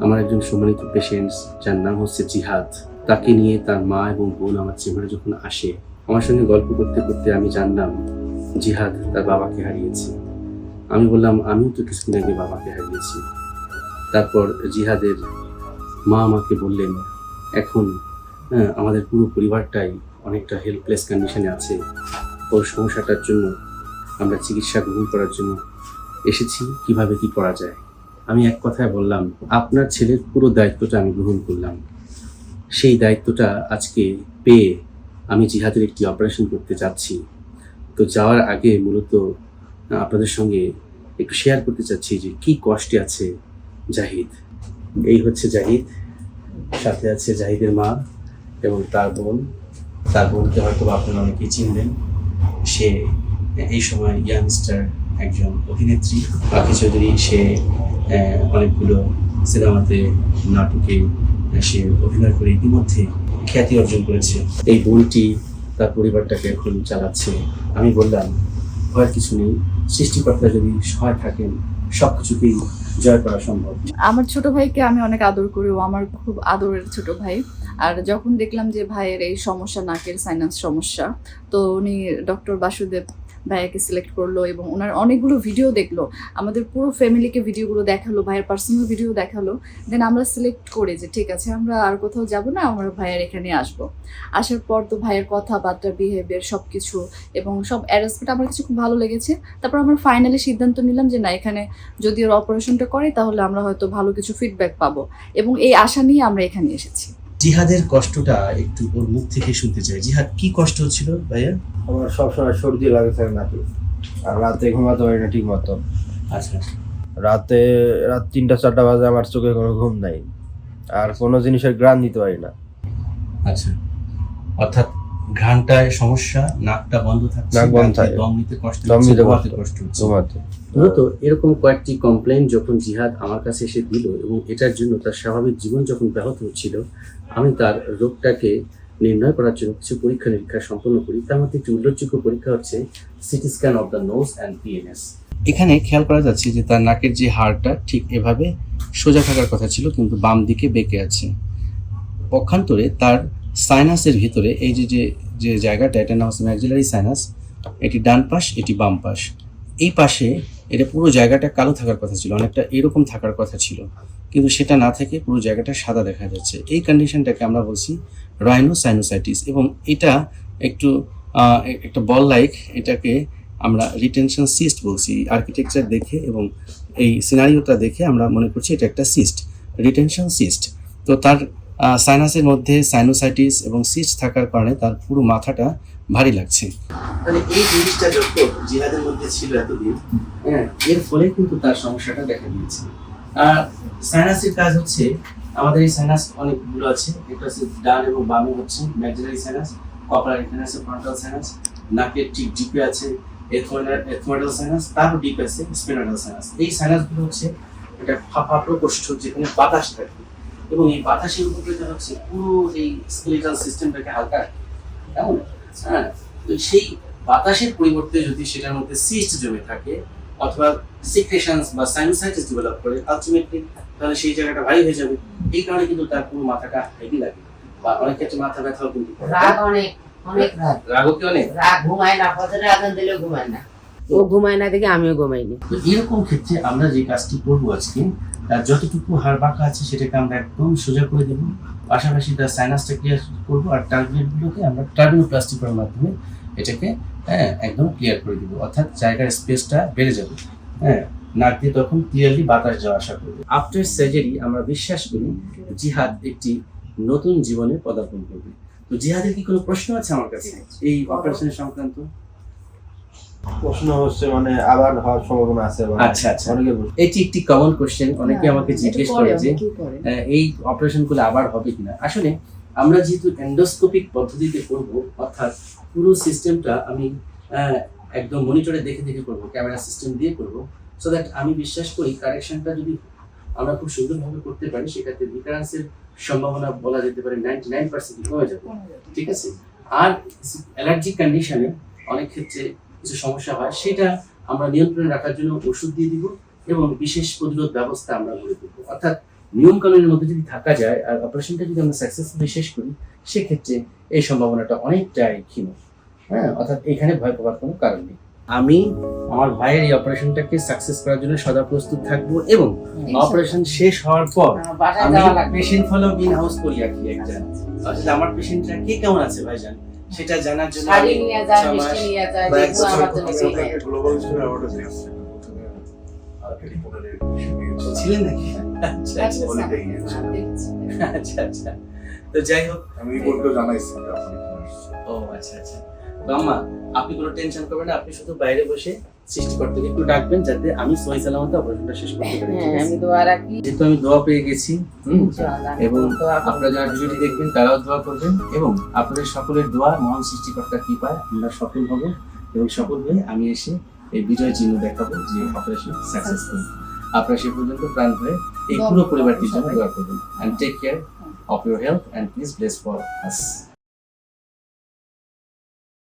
আমার একজন সম্মানিত পেশেন্ট যার নাম হচ্ছে জিহাদ, তাকে নিয়ে তার মা এবং বোন আমার চেম্বারে যখন আসে, আমার সঙ্গে গল্প করতে করতে আমি জানলাম জিহাদ তার বাবাকে হারিয়েছে। আমি বললাম আমিও তো কিছুদিন আগে বাবাকে হারিয়েছি। তারপর জিহাদের মা আমাকে বললেন এখন আমাদের পুরো পরিবারটাই অনেকটা হেল্পলেস কন্ডিশনে আছে, ওর সমস্যাটার জন্য আমরা চিকিৎসা গ্রহণ করার জন্য এসেছি, কিভাবে কি করা যায়। আমি এক কথায় বললাম আপনার ছেলের পুরো দায়িত্বটা আমি গ্রহণ করলাম। সেই দায়িত্বটা আজকে পেয়ে আমি জিহাদের একটি অপারেশন করতে যাচ্ছি। তো যাওয়ার আগে মূলত আপনাদের সঙ্গে একটু শেয়ার করতে চাচ্ছি যে কি কষ্টে আছে জাহিদ। এই হচ্ছে জাহিদ, সাথে আছে জাহিদের মা এবং তার বোন। তার বোনকে হয়তো আপনারা অনেকেই চিনবেন, সে এই সময় ইয়াংস্টার একজন অভিনেত্রী। পাখি চৌধুরী, সে অনেকগুলো সিনেমাতে, নাটকে সে অভিনয় করে ইতিমধ্যে খ্যাতি অর্জন করেছে। এই বোনটি তার পরিবারটাকে এখন চালাচ্ছে। আমি বললাম ভয়ের কিছু নেই, সৃষ্টিকর্তা যদি সহায় থাকেন সবকিছুকেই জয় করা সম্ভব। আমার ছোট ভাইকে আমি অনেক আদর করি, ও আমার খুব আদরের ছোট ভাই। আর যখন দেখলাম যে ভাইয়ের এই সমস্যা, নাকের সাইনাস সমস্যা, তো উনি ডক্টর বাসুদেব ভাইয়াকে সিলেক্ট করলো এবং ওনার অনেকগুলো ভিডিও দেখলো, আমাদের পুরো ফ্যামিলিকে ভিডিওগুলো দেখালো, ভাইয়ের পার্সোনাল ভিডিও দেখালো। দেন আমরা সিলেক্ট করি যে ঠিক আছে আমরা আর কোথাও যাব না, আমরা ভাইয়ের এখানে আসবো। আসার পর তো ভাইয়ের কথাবার্তা, বিহেভিয়ার সব কিছু এবং সব অ্যারেঞ্জমেন্ট আমার কাছে খুব ভালো লেগেছে। তারপর আমরা ফাইনালি সিদ্ধান্ত নিলাম যে না, এখানে যদি ওর অপারেশনটা করে তাহলে আমরা হয়তো ভালো কিছু ফিডব্যাক পাবো, এবং এই আশা নিয়ে আমরা এখানে এসেছি। জিহাদের কষ্টটা একটু ওর মুখ থেকে শুনতে চাই। জিহাদ, কি কষ্ট হচ্ছিল ভাইয়া? আমার সবসময় সর্দি লাগে থাকে নাকি, আর রাতে ঘুমাতে পারি না ঠিক মতো। আচ্ছা, রাত 3টা-4টা বাজে আমার চোখে কোনো ঘুম নাই, আর কোনো জিনিসের ঘ্রাণ নিতে পারি না। আচ্ছা, অর্থাৎ ঘ্রাণটায় সমস্যা, নাকটা বন্ধ থাকছে, নাক বন্ধ থাকে, দম নিতে কষ্ট দম হচ্ছে, নিতে ঘুমাতে কষ্ট হচ্ছে। ঘুমাতে মূলত এরকম কয়েকটি কমপ্লেইন যখন জিহাদ আমার কাছে এসে দিল এবং এটার জন্য তার স্বাভাবিক জীবন যখন ব্যাহত হচ্ছিল, আমি তার রোগটাকে নির্ণয় করার জন্য কিছু পরীক্ষা নিরীক্ষা সম্পন্ন করি। তার মধ্যে একটি উল্লেখযোগ্য পরীক্ষা হচ্ছে CT scan of the nose and PNS. এখানে খেয়াল করা যাচ্ছে যে তার নাকের যে হাড়টা ঠিক এভাবে সোজা থাকার কথা ছিল, কিন্তু বাম দিকে বেঁকে আছে। পক্ষান্তরে তার সাইনাসের ভিতরে এই যে যে জায়গাটা, এটা নাম হচ্ছে ম্যাক্সিলারি সাইনাস, এটি ডান পাশ, এটি বাম পাশ। এই পাশে এটা পুরো জায়গাটা কালো থাকার কথা ছিল, অনেকটা এরকম থাকার কথা ছিল, কিন্তু সেটা না থেকে পুরো জায়গাটা সাদা দেখা যাচ্ছে। এই কন্ডিশনটাকে আমরা বলছি রাইনোসাইনোসাইটিস, এবং এটা একটু একটা বল লাইক, এটাকে আমরা রিটেনশন সিস্ট বলছি। আর্কিটেকচার দেখে এবং এই সিনারিওটা দেখে আমরা মনে করছি এটা একটা সিস্ট, রিটেনশন সিস্ট। তো তার সাইনাসের মধ্যে সাইনোসাইটিস এবং সিস্ট থাকার কারণে তার পুরো মাথাটা ভারী লাগছে। মানে এই জিনিসটা যখন জিহাদের মধ্যে ছিল এতদিন, এর ফলে কিন্তু তার সমস্যাটা দেখা দিয়েছে। আর সাইনাসের কাজ হচ্ছে, আমাদের এই সাইনাস অনেকগুলো আছে, এটা হচ্ছে ডান এবং বামে হচ্ছে ম্যাক্সিলারি সাইনাস, কপার এখানে আছে ফ্রন্টাল সাইনাস, নাকের ঠিক ডিপে আছে এথমোইডাল সাইনাস, তারও ডিপ আছে স্পিনাটাল সাইনাস। এই সাইনাসগুলো হচ্ছে এটা ফাঁপা প্রকোষ্ঠ যেখানে বাতাস থাকে, এবং এই বাতাসের উপর যেটা হচ্ছে পুরো এই স্কেলিটাল সিস্টেমটাকে হালকা, কেমন? হ্যাঁ, তো সেই বাতাসের পরিবর্তে যদি সেটার মধ্যে সিস্ট জমে থাকে অথবা সিক্রেশনস বা সাইনোসাইটিস ডেভেলপ করে, আলটিমেটলি তাহলে সেই জায়গাটা ভারী হয়ে যাবে। এই কারণে কিন্তু তার পুরো মাথাটা হেভি লাগে, বা অনেক ক্ষেত্রে মাথা ব্যথাও কিন্তু রাগ অনেক রাগ, রাগও কি অনেক রাগ ঘুমায় না, ফজরে আজান দিলে ঘুমায় না, ও ঘুমায় না দেখে আমিও ঘুমাইনি। তো এরকম ক্ষেত্রে আমরা যে কাজটি করবো আজকে, তার যতটুকু হাড় বাঁকা আছে সেটাকে আমরা একদম সোজা করে দেবো, পাশাপাশি তার সাইনাসটা ক্লিয়ার করবো, আর টার্গেটগুলোকে আমরা টার্বিনোপ্লাস্টি করার মাধ্যমে এটাকে একদম ক্লিয়ার করে দেবো, অর্থাৎ জায়গার স্পেসটা বেড়ে যাবে। নাক দিয়ে তখন ক্লিয়ারলি বাতাস যাওয়া আসা করবে। আফটার সার্জারি আমরা বিশ্বাস করি জিহাদ একটি নতুন জীবনে পদার্পণ করবে। তো জিহাদের কি কোনো প্রশ্ন আছে আমার কাছে এই অপারেশনের সংক্রান্ত? প্রশ্ন হচ্ছে মানে আবার হওয়ার সম্ভাবনা আছে? আচ্ছা, এটি একটি কমন কোশ্চেন, অনেকে আমাকে জিজ্ঞেস করে যে এই অপারেশন করলে আবার হবে কিনা। আসলে আমরা যেহেতু এন্ডোস্কোপিক পদ্ধতিতে করব, অর্থাৎ পুরো সিস্টেমটা আমি একদম মনিটরে দেখে দেখে করব, ক্যামেরা সিস্টেম দিয়ে করব, সো দ্যাট আমি বিশ্বাস করি কারেকশনটা যদি আমরা খুব সুন্দরভাবে করতে পারি, সেক্ষেত্রে রিকারেন্সের সম্ভাবনা বলা যেতে পারে 99% কমে যাবে। ঠিক আছে। আর অ্যালার্জিক কন্ডিশনে অনেক ক্ষেত্রে কিছু সমস্যা হয়, সেটা আমরা নিয়ন্ত্রণে রাখার জন্য ওষুধ দিয়ে দিব এবং বিশেষ প্রতিরোধ ব্যবস্থা আমরা গড়ে দেবো। অর্থাৎ নিয়ম কানুনের মধ্যে যদি থাকা যায় আর অপারেশনটা যদি আমরা সাকসেসফুলি শেষ করি, সেক্ষেত্রে এই সম্ভাবনাটা অনেকটাই ক্ষীণ। হ্যাঁ, অর্থাৎ এখানে ভয় পাওয়ার কোনো কারণ নেই। আমি আমার ভাইয়ের এই অপারেশনটাকে সাকসেস করার জন্য সদা প্রস্তুত থাকবো, এবং অপারেশন শেষ হওয়ার পর বাসায় আমি যাওয়া লাগবে। পেশেন্ট ফলো ইন হাউস করি আর কি একটা। আসলে আমার পেশেন্টরা কে কেমন আছে ভাইজান সেটা জানার জন্য শাড়ি আমি নিয়ে যায়, 6 মাস মিষ্টি নিয়ে যায়, বা এক যেগুলো বছর আমার জন্য আমি সেই আপনাকে গ্লোবাল স্টোর অ্যাওয়ার্ডে দিয়েছি টেলিফোনের ছিলেন নাকি? আচ্ছা আচ্ছা হলিডে গিয়েছি। আচ্ছা আচ্ছা। তো যাই হোক, আমি রিপোর্টকেও জানাইছি যে আপনি এখানে আসছেন। ও আচ্ছা আচ্ছা। তো আম্মা, আপনি কোনো টেনশন করবেন না, আপনি শুধু বাইরে বসে সৃষ্টিকর্তাকে একটু ডাকবেন যাতে আমি সহি সালামতে অপারেশনটা শেষ করতে পারি। ঠিক হ্যাঁ, আছে? আমি দোয়া রাখি যেহেতু আমি দোয়া পেয়ে গেছি, ইনশাআল্লাহ। এবং দোয়া করব। আপনারা যারা ভিডিওটি দেখবেন তারাও দোয়া করবেন, এবং আপনাদের সকলের দোয়া মহান সৃষ্টিকর্তার কৃপায় আমরা সফল হব, এবং সফল হয়ে আমি এসে এই বিজয় চিহ্ন দেখাবো যে অপারেশন সাকসেসফুল। আপনারা সে পর্যন্ত প্রাণ হয়ে এই পুরো পরিবারটির জন্য দোয়া করবেন। And take care of your health and please bless for us.